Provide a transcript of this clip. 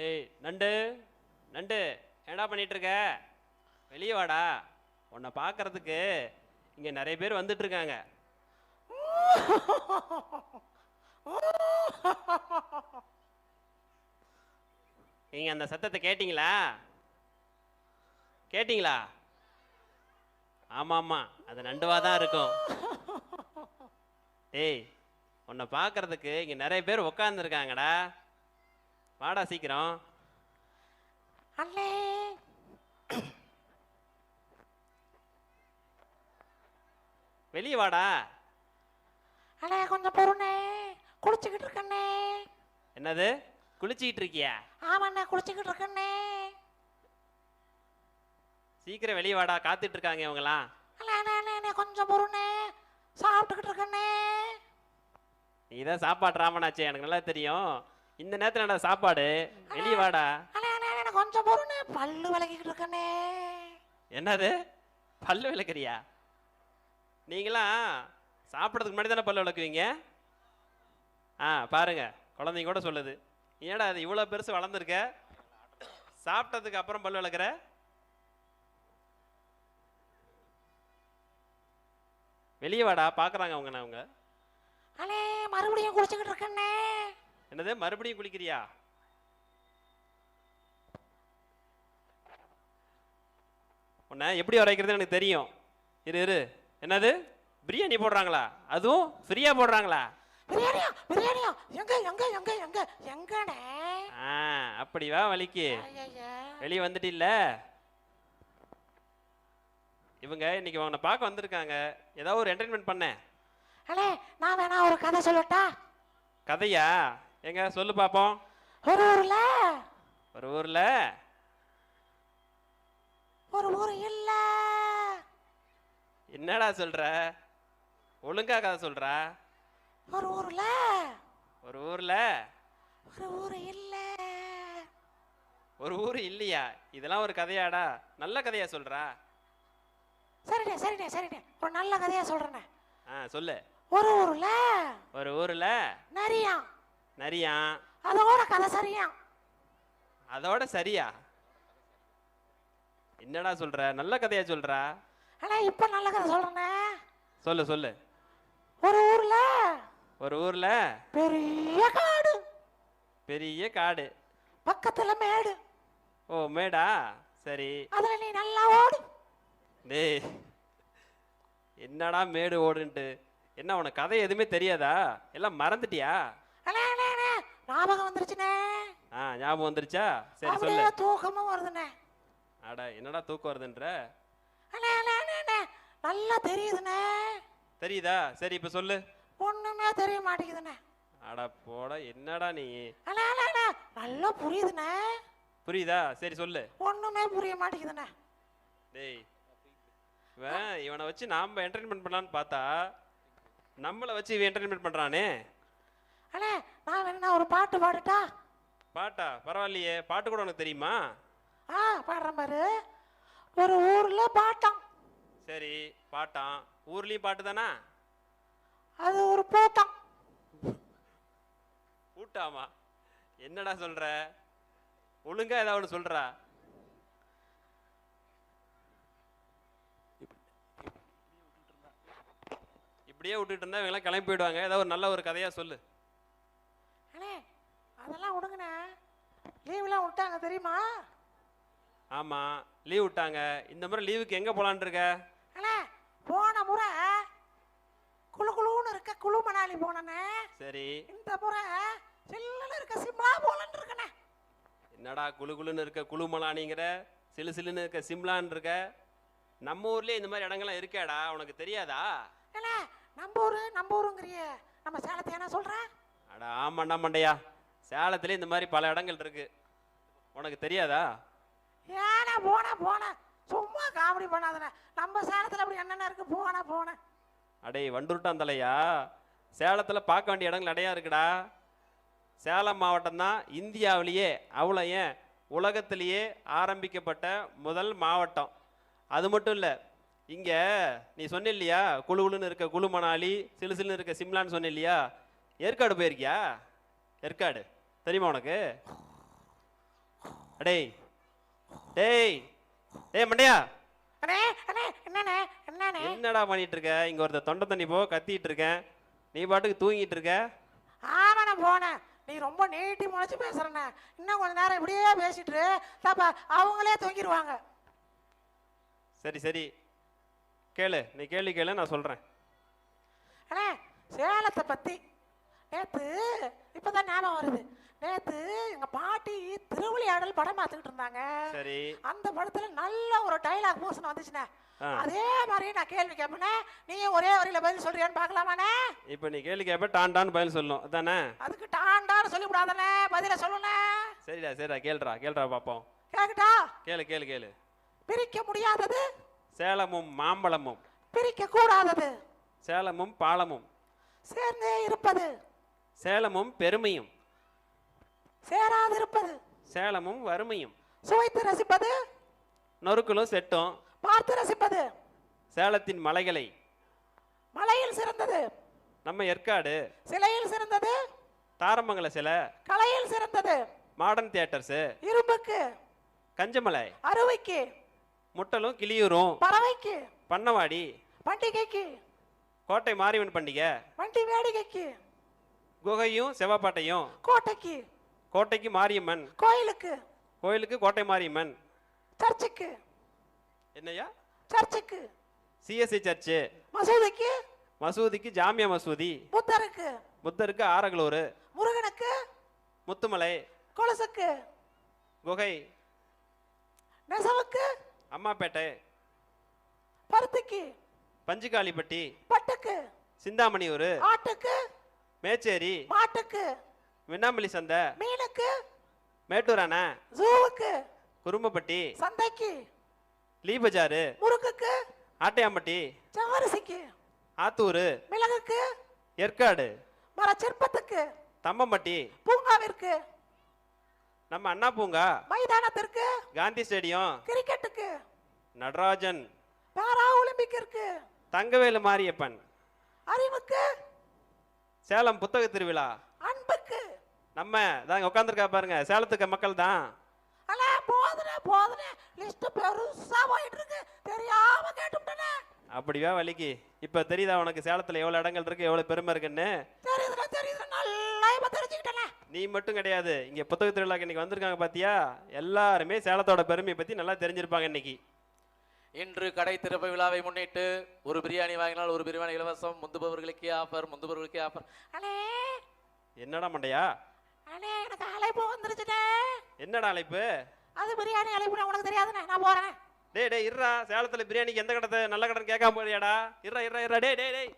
ஏய் நண்டு நண்டு என்னடா பண்ணிட்டு இருக்க? வெளியே வாடா. உன்னை பார்க்கறதுக்கு இங்கே நிறைய பேர் வந்துட்டு இருக்காங்க. நீங்கள் அந்த சத்தத்தை கேட்டிங்களா? கேட்டிங்களா? ஆமாம் ஆமாம், அது நண்டுவாக தான் இருக்கும். ஏய், உன்னை பார்க்கறதுக்கு இங்கே நிறைய பேர் உக்காந்துருக்காங்கடா. வாடா சீக்கிரம். அண்ணே வெளியே வாடா. அண்ணே கொஞ்சம் பொறுண்ணே, குளிச்சுக்கிட்டு இருக்கண்ணே. என்னது குளிச்சுக்கிட்டு இருக்கியா? ஆமாண்ணே, குளிச்சுக்கிட்டு இருக்கண்ணே. சீக்கிரம் வெளியே வாடா, காத்துட்டு இருக்காங்க இவங்கலாம். அண்ணே அண்ணே அண்ணே அண்ணே கொஞ்சம் பொறுண்ணே, சாப்பிட்டுக்கிட்டு இருக்கண்ணே. நீ தான் சாப்பாடு ராமனாச்சே, எனக்கு நல்லா தெரியும். இந்த நேரத்தில் என்ன சாப்பாடு? வெளியே வாடா. அண்ணே அண்ணே அண்ணே கொஞ்சம் பொறுண்ணே, பல்லு விளக்கிக்கிட்டு இருக்கண்ணே. என்னது பல்லு விளக்குறியா? நீங்களாம் சாப்பிட்றதுக்கு முன்னாடி தானே பல்லு விளக்குவீங்க? பாருங்க, குழந்தைங்க கூட சொல்லுது. ஏடா அது இவ்வளோ பெருசு வளர்ந்துருக்க, சாப்பிட்டதுக்கு அப்புறம் பல்லு விளக்குற? வெளியே வாடா, பார்க்குறாங்க அவங்க. அண்ணே மறுபடியும் குளிச்சுக்கிட்டு இருக்கண்ணே. என்னது மறுபடியும் குளிக்கிறியா? உன்னை எப்படி வரைக்கிறது எனக்கு தெரியும். இரு. என்னது பிரியாணி போடுறாங்களா? அதுவும் ஃப்ரீயா போடுறாங்களா? பிரியாணியா பிரியாணியா? எங்க எங்க எங்க எங்க எங்கண்ணே? அப்படி வா வலிக்கு. வெளியே வந்துட்டு இல்ல. இவங்க இன்னைக்கு உன்னை பார்க்க வந்திருக்காங்க. ஏதாவது ஒரு என்டர்டைன்மெண்ட் பண்ண. அண்ணே நான் வேணா ஒரு கதை சொல்லட்டா? கதையா? எங்க சொல்லு பாப்போம். ஒரு ஊர்ல ஒரு ஊர் இல்ல. என்னடா சொல்ற? ஒழுங்கா கதை சொல்றா. ஒரு ஊர்ல ஒரு ஊர் இல்ல. ஒரு ஊர் இல்லையா? இதெல்லாம் ஒரு கதையாடா? நல்ல கதையா சொல்றா. சரிண்ணே ஒரு நல்ல கதையா சொல்றேண்ணே. சொல்லு. ஒரு ஊர்ல நரியா, அதோட சரியா? என்னடா சொல்ற? நல்ல கதையா சொல்றா. ஆனா இப்ப நல்ல கதை சொல்றேனே. சொல்லு. ஒரு ஊர்ல பெரிய காடு, பக்கத்துல மேடு. ஓ மேடா? சரி, அதுல நீ நல்லா ஓடு. டேய், என்னடா மேடு ஓடுன்ட்டு? என்ன உனக்கு கதை எதுவுமே தெரியாதா? எல்லாம் மறந்துட்டியா? ஞாபகம் வந்துருச்சுனே. ஞாபகம் வந்துருச்சா? சரி சொல்லு. அப்படியே தூக்கமும் வருதுனே. அட என்னடா தூக்கம் வருதுன்ற? நல்லா தெரியுதுனே. தெரியுதா? சரி இப்ப சொல்லு. ஒண்ணுமே தெரிய மாட்டேங்குதுனே. அட போட, என்னடா நீ? நல்லா புரியுதுனே. புரியுதா? சரி சொல்லு. ஒண்ணுமே புரிய மாட்டேங்குதுனே. டேய், இவனை வச்சு நாம என்டர்டைன்மெண்ட் பண்ணலான்னு பார்த்தா நம்மளை வச்சு இவன் என்டர்டைன்மெண்ட் பண்றானே. அண்ணே நான் வேணா ஒரு பாட்டு பாடட்டா? பாட்டா? பரவாயில்லையே, பாட்டு கூட உனக்கு தெரியுமா? பாடுறேன் பாரு. ஒரு ஊர்ல பாட்டம். சரி, பாட்டான். ஊர்லயும் பாட்டு தானா? அது ஒரு பூட்டம். பூட்டாமா? என்னடா சொல்ற? ஒழுங்கா ஏதாவது ஒன்று சொல்றா. இப்படியே விட்டுட்டு இருந்தா இவங்கெல்லாம் கிளம்பி போயிடுவாங்க. ஏதாவது ஒரு நல்ல ஒரு கதையா சொல்லு. அண்ணே அதெல்லாம் விடுங்கண்ணே. லீவ்லாம் விட்டாங்க தெரியுமா? ஆமா, லீவ் விட்டாங்க. இந்த முறை லீவுக்கு எங்க போலான் இருக்க? அண்ணே போன முறை குளுன்னு இருக்க குளு மணாலி போனே. சரி, இந்த முறை சில்லுன்னு இருக்க சிம்லா போலன்னு இருக்கனே. என்னடா குளுன்னு இருக்க குளு மணாலிங்கிற, சிலு சிலுன்னு இருக்க சிம்லான்னு இருக்க? நம்ம ஊர்லயே இந்த மாதிரி இடங்கள்லாம் இருக்காடா, உனக்கு தெரியாதா? அண்ணே நம்ம ஊருங்கிறிய, நம்ம சேலத்தை என்ன சொல்ற? அட ஆமாண்டா மண்டையா, சேலத்துல இந்த மாதிரி பல இடங்கள் இருக்கு, உனக்கு தெரியாதா? ஏன்னா போன சும்மா காமெடி பண்ணாதண்ணே. நம்ம சேலத்துல அப்படி என்னென்ன இருக்கு? போன அடே வண்டுருட்டான் தலையா, சேலத்துல பார்க்க வேண்டிய இடங்கள் நிறையா இருக்குடா. சேலம் மாவட்டம் தான் இந்தியாவிலேயே, அவ்வளோ ஏன் உலகத்திலேயே ஆரம்பிக்கப்பட்ட முதல் மாவட்டம். அது மட்டும் இல்லை, இங்கே நீ சொன்ன இல்லையா குளுன்னு இருக்க குளு மணாலி, சிலு சிலுன்னு இருக்க சிம்லான்னு சொன்ன இல்லையா? ஏற்காடு போயிருக்கியா? ஏற்காடு தெரியுமா உனக்கு? அடேய் டேய் டேய் மண்டையா, அண்ணே அண்ணே என்னண்ணே என்னண்ணே என்னடா பண்ணிட்டு இருக்க? இங்க ஒருத்த தொண்டை தண்ணி போ கத்திட்டு இருக்கேன், நீ பாட்டுக்கு தூங்கிட்டு இருக்க. ஆமாண்ணே போனேன். நீ ரொம்ப நீட்டி முளைச்சு பேசுறண்ணே. இன்னும் கொஞ்ச நேரம் இப்படியே பேசிட்டு தப்பா அவங்களே தூங்கிடுவாங்க. சரி சரி கேளு, நீ கேள்வி கேளு, நான் சொல்றேன். அண்ணே சேலத்தை பத்தி நேத்து இப்பதான் ஞாபகம் வருது. நேத்து எங்க பாட்டி திருவிளையாடல் படம் பார்த்துக்கிட்டு இருந்தாங்க. சரி. அந்த படத்துல நல்ல ஒரு டைலாக் போர்ஷன் வந்துச்சுண்ணே. அதே மாதிரி நான் கேள்வி கேட்பேனே, நீ ஒரே வரியில பதில் சொல்றியான்னு பார்க்கலாமாண்ணே? இப்போ நீ கேள்வி கேட்ப டான்டான்னு பதில் சொல்லணும் அதானே? அதுக்கு டாண்டான்னு சொல்லிவிடாதானே, பதில சொல்லுண்ணே. சரிடா சரிடா கேளுடா கேளுடா பாப்போம். கேக்குட்டா? கேளு கேளு கேளு. பிரிக்க முடியாதது சேலமும் மாம்பழமும், பிரிக்க கூடாதது சேலமும் பாலமும், சேர்ந்தே இருப்பது சேலமும் பெருமையும், சேராதிருப்பது சேலமும் வறுமையும், சுவைத்து ரசிப்பது நொறுக்கலும் செட்டும், பார்த்து ரசிப்பது சேலத்தின் மலைகளை, மலையில் சிறந்தது நம்ம ஏற்காடு, சிலையில் சிறந்தது தாரமங்கல சிலை, கலையில் சிறந்தது மாடர்ன் தியேட்டர்ஸு, இரும்புக்கு கஞ்சமலை, அறுவைக்கு முட்டலும் கிளியூரும், பறவைக்கு பண்ணவாடி, பண்டிகைக்கு கோட்டை மாரியம்மன் பண்டிகை, வண்டி வேடிக்கைக்கு குகையும் செவ்வாப்பாட்டையும், கோட்டைக்கு கோட்டைக்கு மாரியம்மன், கோயிலுக்கு கோயிலுக்கு கோட்டை மாரியம்மன், சர்ச்சுக்கு என்னையா சர்ச்சுக்கு சிஎஸ்சி சர்ச்சு, மசூதிக்கு மசூதிக்கு ஜாமியா மசூதி, புத்தருக்கு புத்தருக்கு ஆரகளூர், முருகனுக்கு முத்துமலை, கொலுசுக்கு குகை, நெசவுக்கு அம்மாப்பேட்டை, பருத்திக்கு பஞ்சுகாலிப்பட்டி, பட்டுக்கு சிந்தாமணியூர், ஆட்டுக்கு மேச்சேரி, மாட்டுக்கு விண்ணாம்பள்ளி சந்தை, மீனுக்கு மேட்டூர் அணை, ஜூவுக்கு குறும்பப்பட்டி, சந்தைக்கு லீபஜாரு, முறுக்குக்கு ஆட்டையாம்பட்டி, சவரிசிக்கு ஆத்தூர், மிளகுக்கு ஏற்காடு, மரச்சிற்பத்துக்கு தம்பம்பட்டி, பூங்காவிற்கு நம்ம அண்ணா பூங்கா, மைதானத்திற்கு காந்தி ஸ்டேடியம், கிரிக்கெட்டுக்கு நடராஜன், பாரா ஒலிம்பிக்கிற்கு தங்கவேலு மாரியப்பன், அறிவுக்கு சேலம் புத்தக திருவிழா, அன்புக்கு நம்ம தான் உட்காந்துருக்கா பாருங்க சேலத்துக்கு மக்கள் தான். அண்ணா போதுனே லிஸ்ட் பெருசா போயிட்டு இருக்கு, தெரியாம கேட்டுட்டேனே. அப்படியா வலிக்கு இப்ப தெரியுதா உனக்கு சேலத்துல எவ்வளவு இடங்கள் இருக்கு, எவ்வளவு பெருமை இருக்குன்னு? தெரியுதுல நல்லா இப்ப தெரிஞ்சுக்கிட்டேனே. நீ மட்டும் கிடையாது, இங்க புத்தக திருவிழாக்கு இன்னைக்கு வந்திருக்காங்க பாத்தியா, எல்லாருமே சேலத்தோட பெருமையை பத்தி நல்லா தெரிஞ்சிருப்பாங்க இன்னைக்கு. இன்று கடை திறப்பு விழாவை முன்னிட்டு ஒரு பிரியாணி வாங்கினால் ஒரு பிரியாணி இலவசம், முந்துபவர்களுக்கே ஆஃபர். அண்ணே என்னடா மண்டையா? அண்ணே எனக்கு அழைப்பு வந்துருச்சுடே. என்னடா அழைப்பு? அது பிரியாணி அழைப்பு உனக்கு தெரியாதுண்ணே, நான் போறேன். டேய் டேய் இருடா, சேலத்துல பிரியாணிக்கு எந்த கடை நல்ல கடைன்னு கேட்காம போறியாடா? இருடா இருடா இருடா டேய் டேய் டேய்